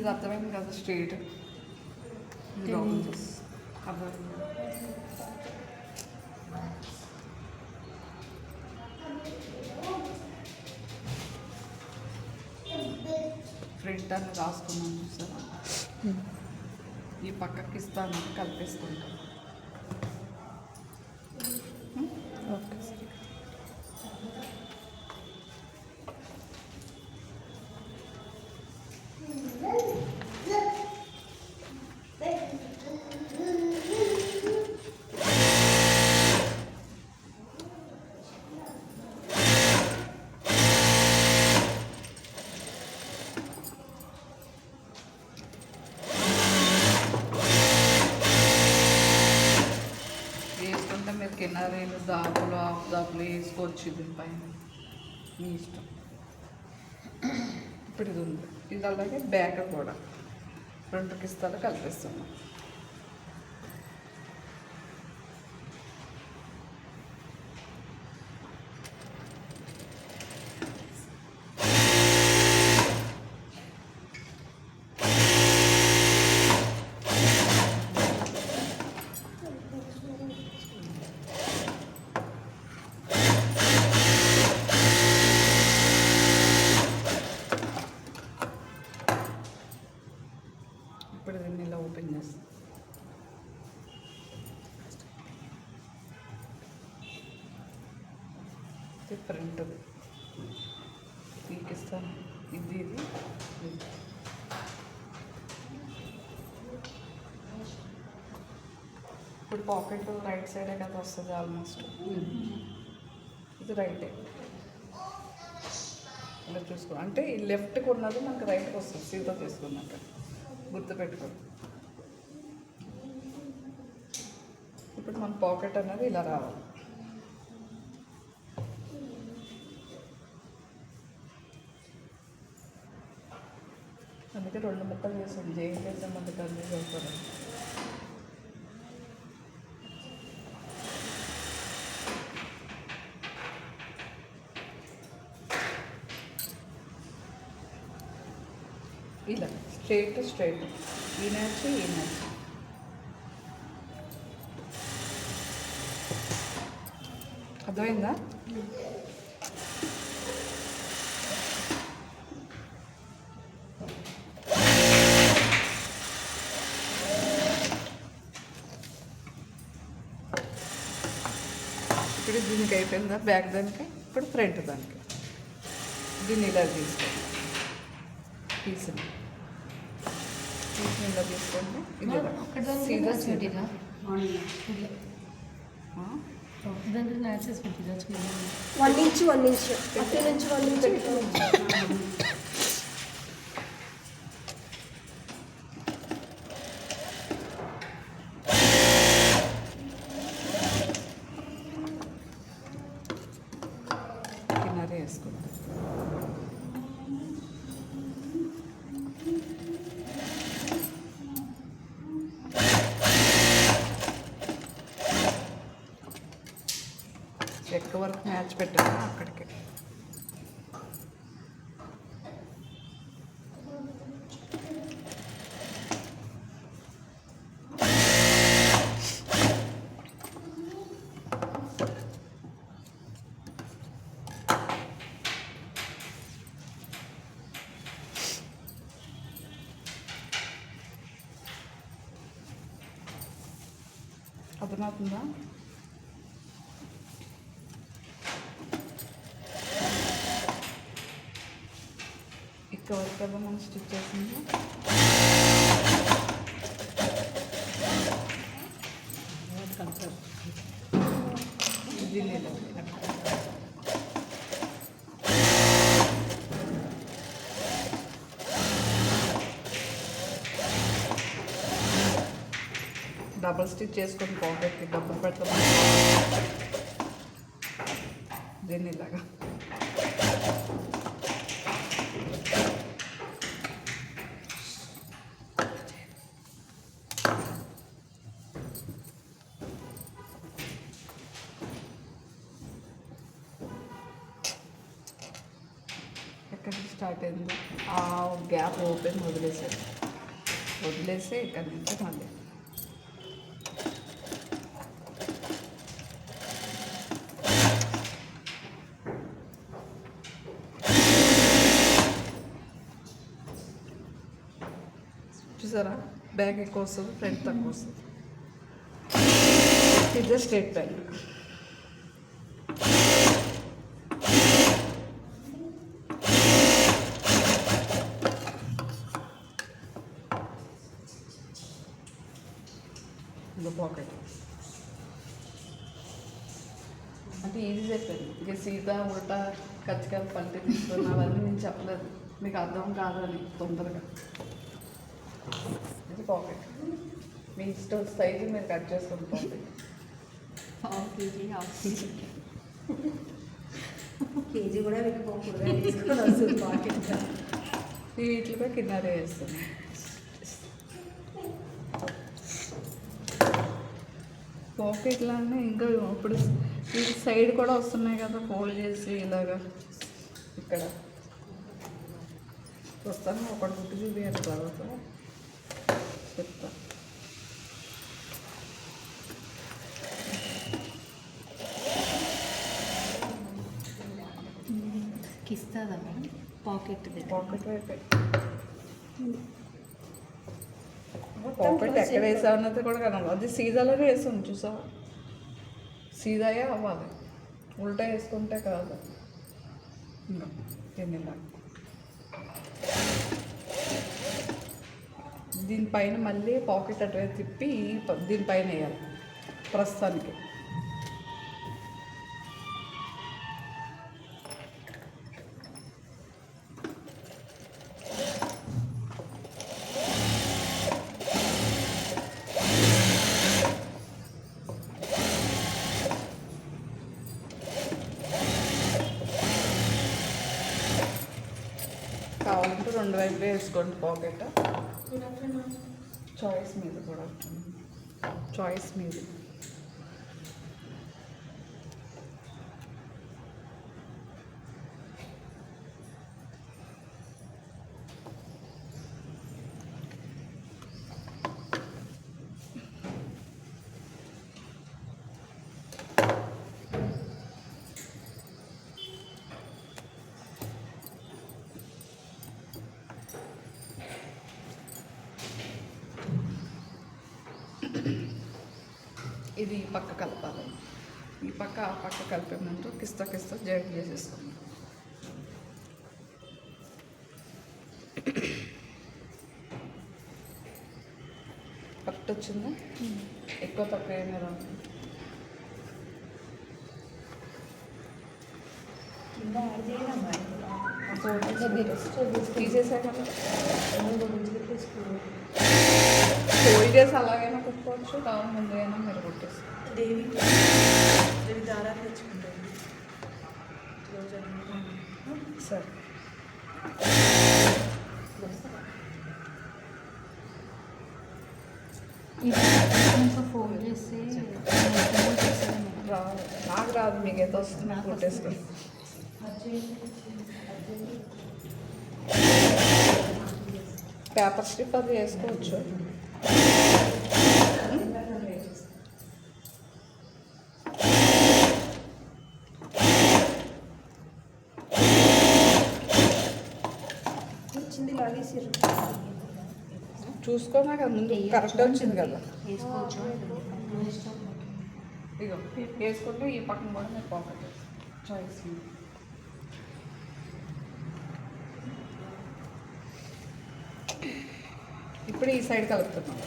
ఇది అర్థమైంది కదా, స్ట్రైట్ రౌండ్ అర్థమైంది. ఫ్రంట్ అని రాసుకున్నాను చూసారా, ఈ పక్కకి ఇస్తాను కలిపేసుకుంటాను. ఓకే. వేసుకుంటే మీరు కిన్నరేలు దాపులు ఆఫ్ దాపులు వేసుకోవచ్చు దీనిపైన, మీ ఇష్టం. ఇప్పుడు ఇది ఉంది, ఇది అలాగే బ్యాక్ కూడా ఫ్రంట్కి ఇస్తాలో కలిపిస్తున్నాం. ఇప్పుడు దీన్ని ఇలా ఓపెన్ చేస్తాం. ఇది ఫ్రంట్ పీకిస్తాను, ఇది ఇది ఇది. ఇప్పుడు పాకెట్ రైట్ సైడే కదా వస్తుంది ఆల్మోస్ట్, ఇది రైటే. ఇలా చూసుకో, అంటే ఈ లెఫ్ట్కి ఉన్నది మనకు రైట్కి వస్తుంది, సీదా తీసుకున్నాక గుర్తుపెట్టుకోండి. ఇప్పుడు మన పాకెట్ అనేది ఇలా రావాలి. అందుకే 2 ముక్కలు చేసాను, ఏం చేసాం అంత కన్ఫ్యూజ్ అవుతారు. ఇలా స్ట్రైట్ స్ట్రైట్, ఈ మ్యాచ్ ఈ మ్యాచ్. అర్థమైందా? ఇప్పుడు దీనికి అయిపోయిందా బ్యాక్ దానికి, ఇప్పుడు ఫ్రంట్ దానికి. దీన్ని ఇలా తీసుకోండి, తీసింది ఇలా తీసుకోండి. ఇది సీదా సీదా. వన్ ఇంచ్ అటు నుంచి 1 ఇంచ్ ఇటు నుంచి. కిన్నరే వేసుకుంటాం. ఎక్క వరకు మ్యాచ్ పెట్టాను అక్కడికి. అర్థమవుతుందా? ఇక్కడ వరకు కదా మనం స్టిచ్ చేసింది. దీన్ని ఇలా డబుల్ స్టిచ్ చేసుకొని పాకెట్కి డబ్బులు పెడతాం. దీన్ని ఇలాగా ఎక్కడి నుంచి స్టార్ట్ అయింది ఆ గ్యాప్ ఓపెన్ వదిలేసి ఇక్కడ నుంచి మళ్ళీ చూసారా బ్యాక్ ఎక్కువ వస్తుంది ఫ్రంట్ తక్కువ వస్తుంది ఇది స్ట్రేట్ ప్యాంట్ ఇది పాకెట్ అంటే ఈజీ చెప్పాను ఇక సీత ఉల్టా కచ్చికాయలు పల్టీ తీసుకున్న అవన్నీ నేను చెప్పలేదు మీకు అర్థం కాదని తొందరగా ఇది పాకెట్ మీ ఇష్టం సైజు మీరు కట్ చేసుకుని పాకెట్ కేజీ కూడా వెళ్ళిపోకూడదు పాకెట్ వీటిలో కిన్నరే వేస్తుంది పాకెట్లానే ఇంకా ఇప్పుడు ఈ సైడ్ కూడా వస్తున్నాయి కదా ఫోల్డ్ చేసి ఇలాగా ఇక్కడ వస్తాను ఒకటి గుర్తు చూపించాను తర్వాత చెప్తా కిస్తుందా మేడం పాకెట్ పాకెట్ వైపు పాకెట్ ఎక్కడ వేసా అన్నది కూడా కనబడదు అది సీదాలోనే వేస్తుంది చూసా సీదాయే అవ్వాలి ఉల్టా వేసుకుంటే కాదు తినేలా దీనిపైన మళ్ళీ పాకెట్ అటువైపు తిప్పి దీనిపైన వేయాలి ప్రస్తుతానికి కావాలంటే రెండు వైపులే వేసుకోండి పాకెట్ చాయిస్ మీద కూడా చాయిస్ మీద ఇది ఈ పక్క కలపాలి ఈ పక్క ఆ పక్క కలిపే ముందు కిస్తా జాయింట్ చేసేసుకోండి కరెక్ట్ వచ్చిందా ఎక్కువ తక్కువ ఏమీ రాదు తీసేసాక ఫోల్డ్ చేసి అలాగైనా కుట్టుకోవచ్చు కావాలి ముందుగైనా మీరు కుట్టేసి దేవి దారాలు తెచ్చుకుంటాను సరే ఫోల్డ్ చేసి రాదు నాకు రాదు మీకు ఎంత వస్తుంది కుట్టేసుకో పేపర్ స్ట్రిప్ అది వేసుకోవచ్చు వచ్చింది లాగేసి చూసుకున్నా కదా ముందు కరెక్ట్ వచ్చింది కదా వేసుకోవచ్చు ఇగో వేసుకుంటే ఈ పక్కన కూడా మీరు పాకెట్ చాయిస్ ఇప్పుడు ఈ సైడ్ కలుపుతున్నాం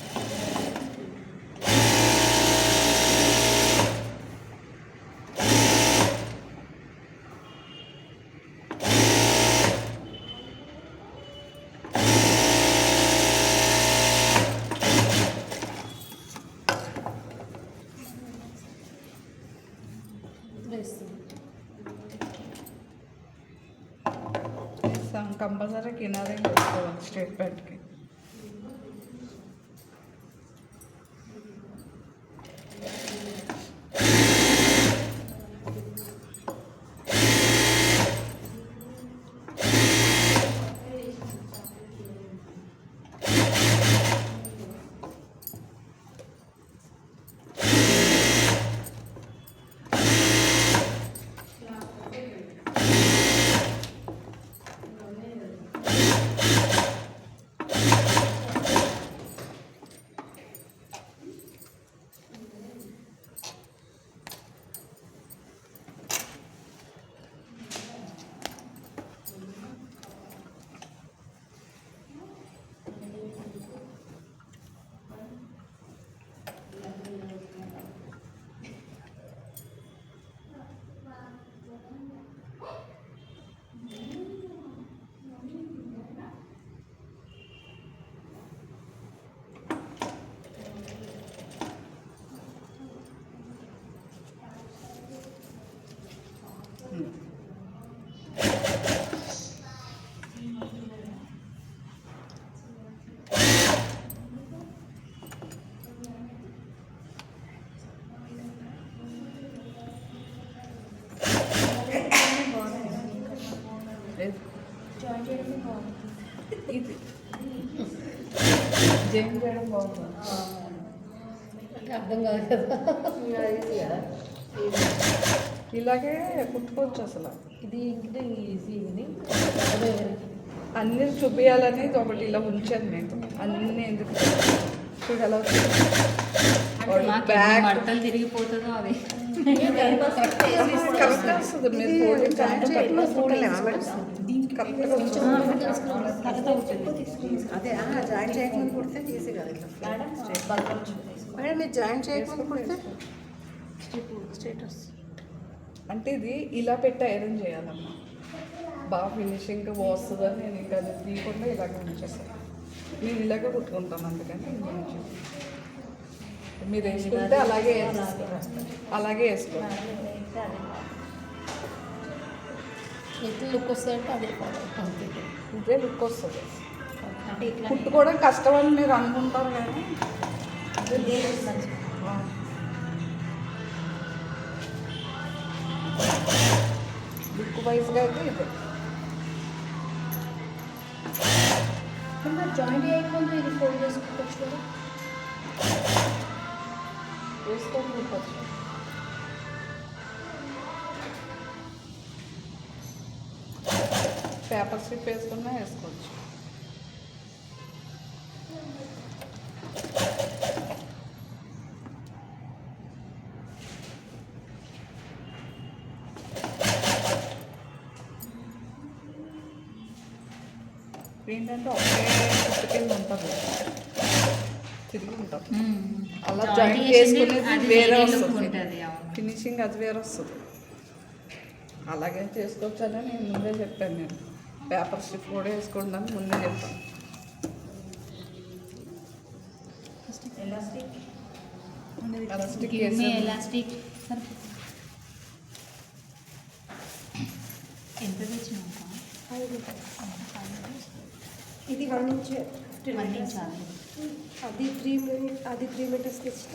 కంపల్సరీ కినారే కలుపుకోవాలి స్ట్రేట్ ప్యాంట్కి ఏది? జాయిన్ చేయడమే బాగుంది. ఇది జాయిన్ చేయడం బాగుంది. అర్థం కాదు కదా. ఇలాగే కుట్టుకోవచ్చు అసలు. ఇది ఇంకా ఈజీ ఇది. అన్నీ చూపించాలని ఒకటి ఇలా ఉంచాను నేను. అన్నీ ఎందుకు చూడు ఎలా వచ్చింది. బ్యాగ్ మడతలు తిరిగిపోతుందో అది. కరెక్ట్ వస్తుంది. మీరు ఫోల్డింగ్ కరెక్ట్గా అదే జాయిన్ చేయకుండా కుడితే తీసి కదా ఇట్లా మేడం మీరు జాయిన్ చేయకుండా కుడితే స్ట్రేట్ వస్తుంది. అంటే ఇది ఇలా పెట్టి ఐరన్ చేయాలమ్మా. బాగా ఫినిషింగ్ వస్తుందని నేను ఇంకా అది తీయకుండా ఇలాగే ఉంచేస్తాను. నేను ఇలాగే కుట్టుకుంటాను, అందుకని మీరు వేసుకుంటే అలాగే అలాగే వేసుకోండి. ఎట్లా లుక్ వస్తుందంటే అదే అంతే. ఇదే లుక్ వస్తుంది. అంటే ఇట్లా కుట్టుకోవడం కష్టం అని మీరు అనుకుంటారు కానీ లుక్ వైజ్గా అయితే ఇదే. జాయిన్ చేయకుండా ఇది ఫోల్డ్ చేసుకోవచ్చు కదా. వేసుకొని కుట్టచ్చు. పేపర్ స్ట్రిప్ వేసుకున్నా వేసుకోవచ్చు. ఏంటంటే ఒకే పుట్టుకెళ్ళి ఉంటుంది, తిరిగి ఉంటుంది. అలా జాయింట్ చేసుకునేది వేరే వస్తుంది. ఉంటుంది. ఫినిషింగ్ అది వేరే వస్తుంది. అలాగే చేసుకోవచ్చని నేను ముందే చెప్పాను. నేను పేపర్ స్ట్రిప్ కూడా వేసుకోండి అని ముందే చెప్పాను. ఎలాస్టిక్ వేసి ఎలాస్టిక్ ఎంత తెచ్చినాక ఇది 1 ఇంచ్, చాలు. అది 3 మీటర్స్ తెచ్చిన,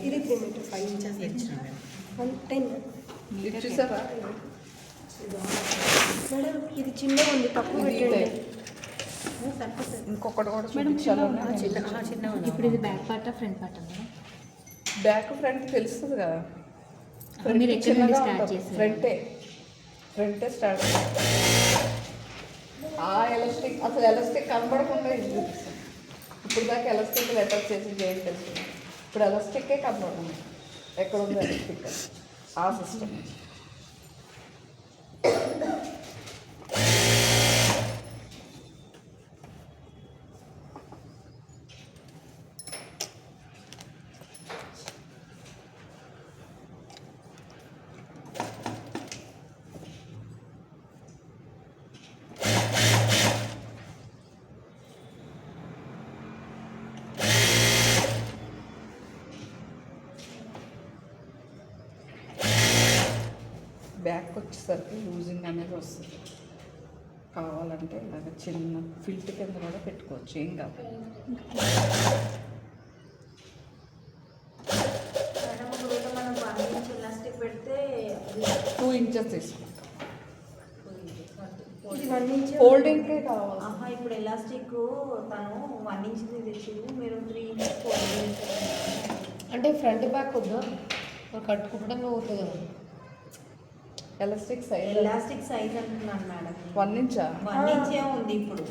ఇది 3 మీటర్స్, 5 ఇంచెస్ తెచ్చినాం మేము. 110. ఇది చూసారా? మేడం ఇది చిన్నగా ఉంది, తక్కువ పెట్టండి. ఇంకొకటి కూడా చూపించాలని చిన్నగా ఇప్పుడు ఇది back part front part madam? Back front తెలుస్తుంది కదా. మీరు ఎక్కడ నుండి స్టార్ట్ చేస్తారు? ఫ్రంటే స్టార్ట్. ఆ ఎలాస్టిక్ అసలు ఎలాస్టిక్ కనబడకుండా ఇది చూపిస్తాను. ఇప్పుడు దాకా ఎలాస్టిక్ లెటర్ చేసి చేయండి తెలుసు. ఇప్పుడు ఎలాస్టిక్కే కనబడుతుంది. ఎక్కడ ఉంది ఎలాస్టిక్? ఆ సిస్టమ్. బ్యాక్ వచ్చేసరికి లూజింగ్ అనేది వస్తుంది. కావాలంటే ఇలాగ చిన్న ఫిల్ట్ కింద కూడా పెట్టుకోవచ్చు, ఏం కాదు. మనం 1 ఇంచ్ ఎలాస్టిక్ పెడితే 2 ఇంచెస్ తీసుకుంటాం. ఇది 1 ఇంచ్ ఫోల్డింగ్కే కావాలి. ఆహా, ఇప్పుడు ఎలాస్టిక్ తను 1 ఇంచ్ తెచ్చిండు, మీరు 3 ఇంచెస్ ఫోల్డ్ అంటే ఫ్రంట్ బ్యాక్ వద్దా కట్టుకుంటమే పోతుంది కదా. ఎలాస్టిక్ సైజ్ ఎలాస్టిక్ సైజ్ అంటున్నాను మేడం. 1 ఇంచా? 1 ఇంచే ఉంది ఇప్పుడు.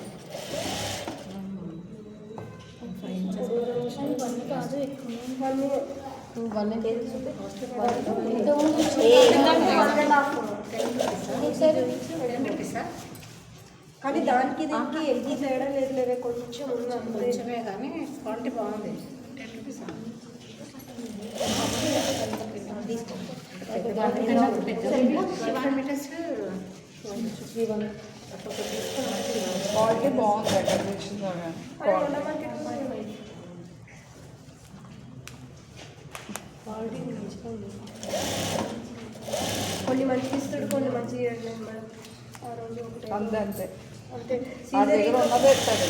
5 ఇంచెస్ కాదు, ఎక్కువ 1 కానీ దానికి దీనికి ఎగ్గి తేడా లేదు, లేదా కొంచెం ఉంది అంతే. కొంచెమే కానీ క్వాలిటీ బాగుంది. 10 రూపీస్ క్వాలిటీ బాగుంది. ఎక్కడ తెచ్చిందో కానీ క్వాలిటీ మంచిగా ఉంది. కొన్ని మంచిగా ఇస్తాడు, కొన్ని మంచిగా ఇవ్వట్లేదు మేడం. ఆ రోజు ఒకటి అంతే అంతే అంతే. ఆ దగ్గర ఉన్నదే ఇస్తాడు.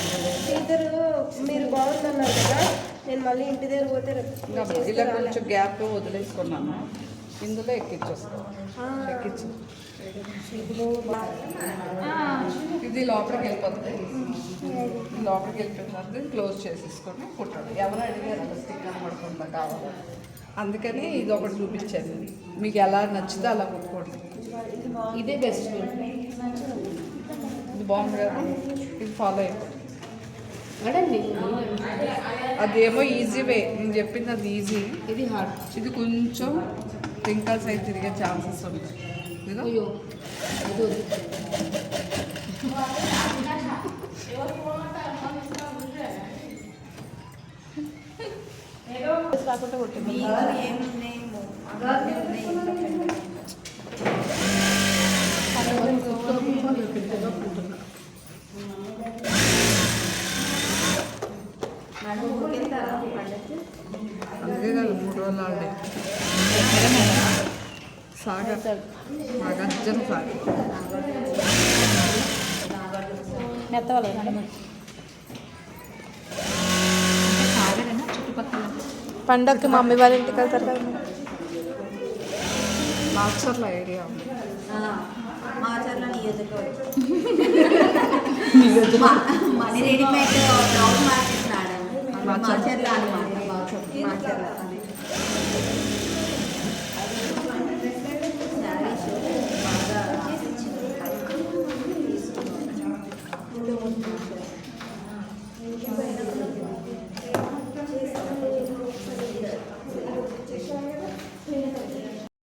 సీజర్ మీరు బాగుందన్నారు కదా, నేను మళ్ళీ ఇంటి దగ్గర పోతే ఇలా కొంచెం గ్యాప్ వదిలేసుకున్నాను. ఇందులో ఎక్కించేస్తాను. ఎక్కించు. ఇది లోపలికి వెళ్ళిపోతుంది. లోపలికి వెళ్ళిపోయిన తర్వాత క్లోజ్ చేసేసుకొని కుట్టండి. ఎవరు అడిగారు అలా స్టిక్ కనబడకుండా కావాలి, అందుకని ఇది ఒకటి చూపించాను. మీకు ఎలా నచ్చితే అలా కుట్టుకోండి. ఇదే బెస్ట్. ఇది బాగుంది కదా, ఇది ఫాలో అయిపోయింది. అదేమో ఈజీ వే, నేను చెప్పింది అది ఈజీ, ఇది హార్డ్. ఇది కొంచెం రింకల్ సైడ్ తిరిగే ఛాన్సెస్ ఉంటాయి. ఇదిగో రాకుండా కొట్టింది. అందుకే కదా 3 రోజులు ఆడే సాగర్ నాగార్జున సాగర్ మెత్తవాలి మేడం. సాగరేనా చుట్టుపక్కల? పండగకి మా మమ్మీ వాళ్ళ ఇంటికి వెళ్తారు కదా. మాచర్ల ఏరియా ఉంది. మాచర్ల నియోజకవర్గం. Money readymade blouse market Macherla అనమాట. మాచర్ల